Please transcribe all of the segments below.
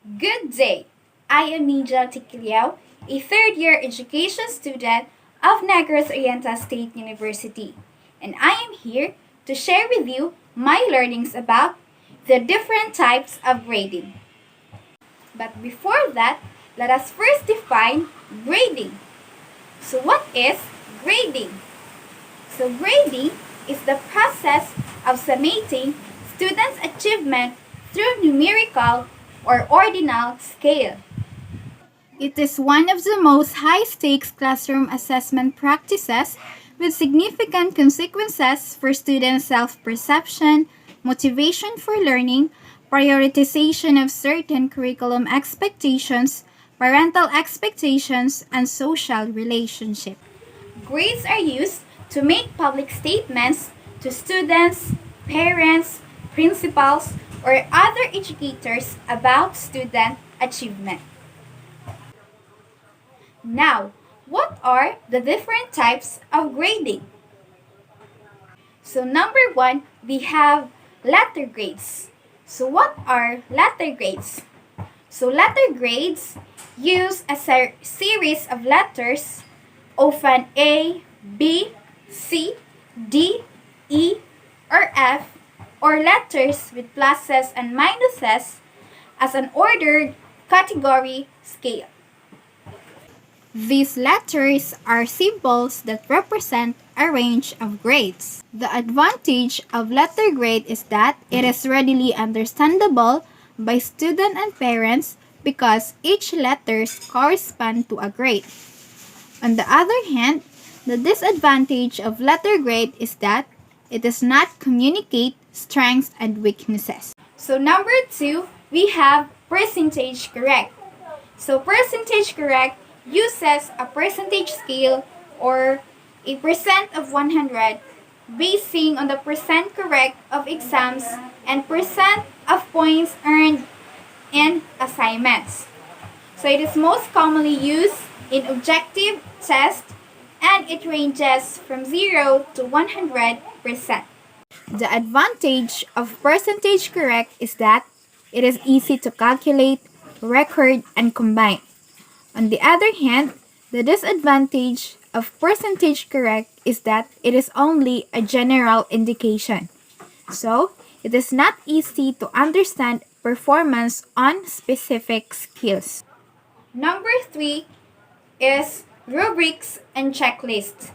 Good day! I am Nija Tikiliao, a third-year education student of Negros Oriental State University, and I am here to share with you my learnings about the different types of grading. But before that, let us first define grading. So what is grading? So grading is the process of summating students' achievement through numerical or ordinal scale. It is one of the most high-stakes classroom assessment practices with significant consequences for students' self-perception, motivation for learning, prioritization of certain curriculum expectations, parental expectations, and social relationships. Grades are used to make public statements to students, parents, principals, or other educators about student achievement. Now, what are the different types of grading? So number one, we have letter grades. So what are letter grades? So letter grades use a series of letters, often A, B, C, D, E, or F, or letters with pluses and minuses as an ordered category scale. These letters are symbols that represent a range of grades. The advantage of letter grade is that it is readily understandable by students and parents because each letters correspond to a grade. On the other hand, the disadvantage of letter grade is that it does not communicate strengths and weaknesses. So number two, we have percentage correct. So percentage correct uses a percentage scale or a percent of 100 basing on the percent correct of exams and percent of points earned in assignments. So it is most commonly used in objective tests and it ranges from 0 to 100%. The advantage of percentage correct is that it is easy to calculate, record, and combine. On the other hand, the disadvantage of percentage correct is that it is only a general indication. So, it is not easy to understand performance on specific skills. Number three is rubrics and checklists.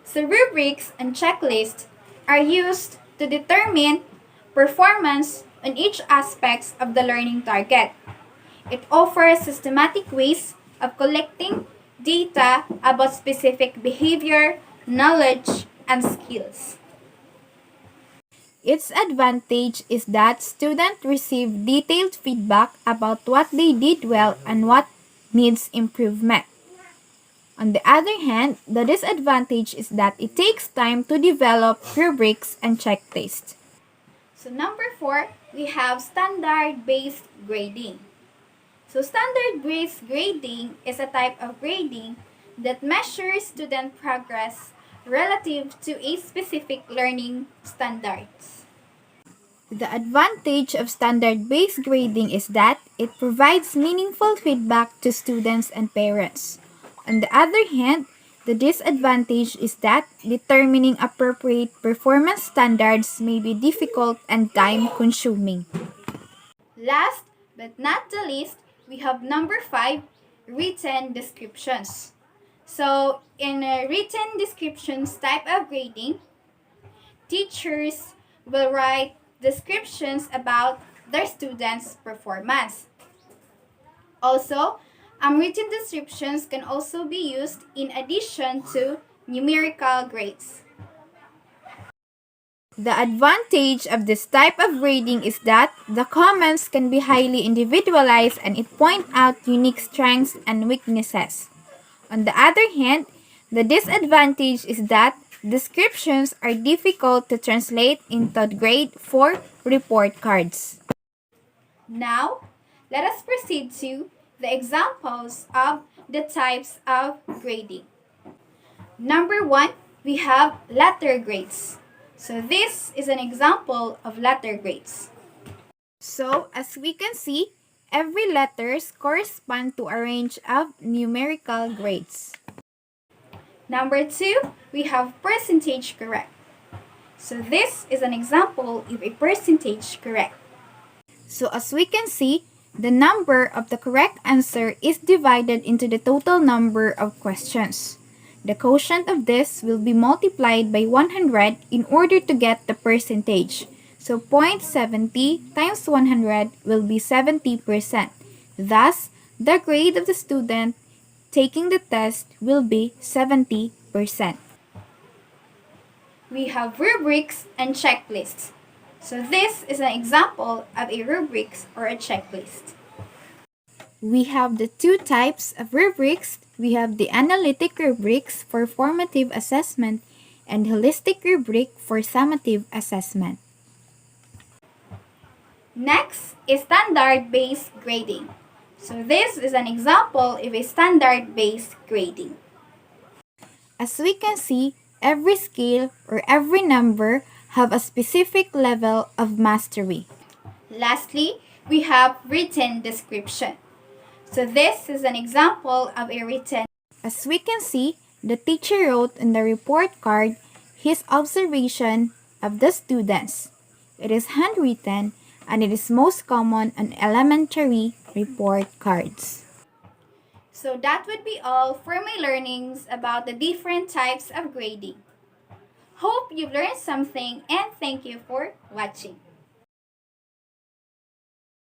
So rubrics and checklists are used to determine performance on each aspect of the learning target. It offers systematic ways of collecting data about specific behavior, knowledge, and skills. Its advantage is that students receive detailed feedback about what they did well and what needs improvement. On the other hand, the disadvantage is that it takes time to develop rubrics and checklists. So number four, we have standard-based grading. So standard-based grading is a type of grading that measures student progress relative to a specific learning standards. The advantage of standard-based grading is that it provides meaningful feedback to students and parents. On the other hand, the disadvantage is that determining appropriate performance standards may be difficult and time-consuming. Last but not the least, we have number 5, written descriptions. So, in a written descriptions type of grading, teachers will write descriptions about their students' performance. Also, written descriptions can also be used in addition to numerical grades. The advantage of this type of grading is that the comments can be highly individualized and it point out unique strengths and weaknesses. On the other hand, the disadvantage is that descriptions are difficult to translate into grade for report cards. Now, let us proceed to the examples of the types of grading. Number 1, we have letter grades. So this is an example of letter grades. So as we can see, Every letters correspond to a range of numerical grades. Number 2, we have percentage correct. So this is an example of a percentage correct. So as we can see, the number of the correct answer is divided into the total number of questions. The quotient of this will be multiplied by 100 in order to get the percentage. So 0.70 times 100 will be 70%. Thus, the grade of the student taking the test will be 70%. We have rubrics and checklists. So this is an example of a rubrics or a checklist. We have the two types of rubrics. We have the analytic rubrics for formative assessment and holistic rubric for summative assessment. Next is standard-based grading. So this is an example of a standard-based grading. As we can see, every scale or every number have a specific level of mastery. Lastly, we have written description. So this is an example of a written. As we can see, the teacher wrote in the report card his observation of the students. It is handwritten and it is most common on elementary report cards. So that would be all for my learnings about the different types of grading. Hope you've learned something and thank you for watching.